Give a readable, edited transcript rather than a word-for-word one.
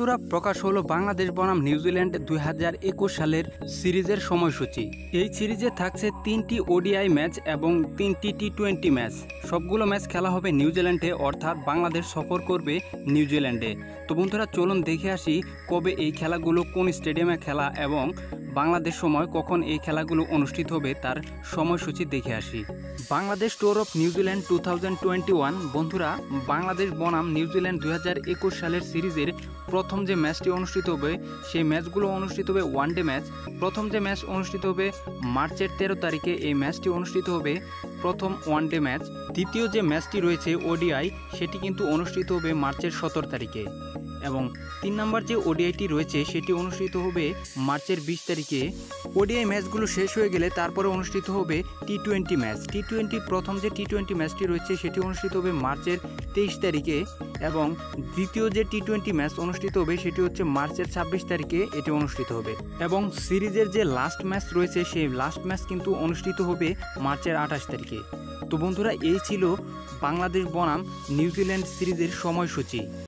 বন্ধুরা, প্রকাশ হলো বাংলাদেশ বনাম নিউজিল্যান্ড 2021 সালের সিরিজের সময়সূচি। এই সিরিজে থাকছে 3টি ওডিআই ম্যাচ এবং 3টি টি-20 ম্যাচ। সবগুলো ম্যাচ খেলা হবে নিউজিল্যান্ডে, অর্থাৎ বাংলাদেশ সফর করবে নিউজিল্যান্ডে। তো বন্ধুরা, চলুন দেখে আসি কবে এই খেলাগুলো কোন স্টেডিয়ামে খেলা এবং বাংলাদেশ সময় কখন এই খেলাগুলো অনুষ্ঠিত হবে তার সময়সূচি দেখে আসি। Bangladesh tour of New Zealand 2021। বন্ধুরা, বাংলাদেশ বনাম নিউজিল্যান্ড 2021 সালের সিরিজের প্রথম যে ম্যাচটি অনুষ্ঠিত হবে সেই ম্যাচগুলো অনুষ্ঠিত হবে ওয়ানডে ম্যাচ। প্রথম যে ম্যাচ অনুষ্ঠিত হবে মার্চের 13 তারিখে, এই ম্যাচটি অনুষ্ঠিত হবে প্রথম ওয়ানডে ম্যাচ। দ্বিতীয় যে ম্যাচটি রয়েছে ওডিআই, সেটি কিন্তু অনুষ্ঠিত হবে মার্চের 17 তারিখে এবং 3 নম্বর যে ওডিআইটি রয়েছে সেটি অনুষ্ঠিত হবে মার্চের 20 তারিখে। ওডিআই ম্যাচগুলো শেষ হয়ে গেলে তারপরে অনুষ্ঠিত হবে টি-20 ম্যাচ। টি-20 প্রথম যে টি-20 ম্যাচটি রয়েছে সেটি অনুষ্ঠিত হবে মার্চের 23 তারিখে এবং দ্বিতীয় যে টি-20 ম্যাচ অনুষ্ঠিত হবে সেটি হচ্ছে মার্চের 26 তারিখে এটি অনুষ্ঠিত হবে এবং সিরিজের যে লাস্ট ম্যাচ রয়েছে সেই লাস্ট ম্যাচ কিন্তু অনুষ্ঠিত হবে মার্চের 28 তারিখে। তো বন্ধুরা, এই ছিল বাংলাদেশ বনাম নিউজিল্যান্ড সিরিজের সময়সূচি।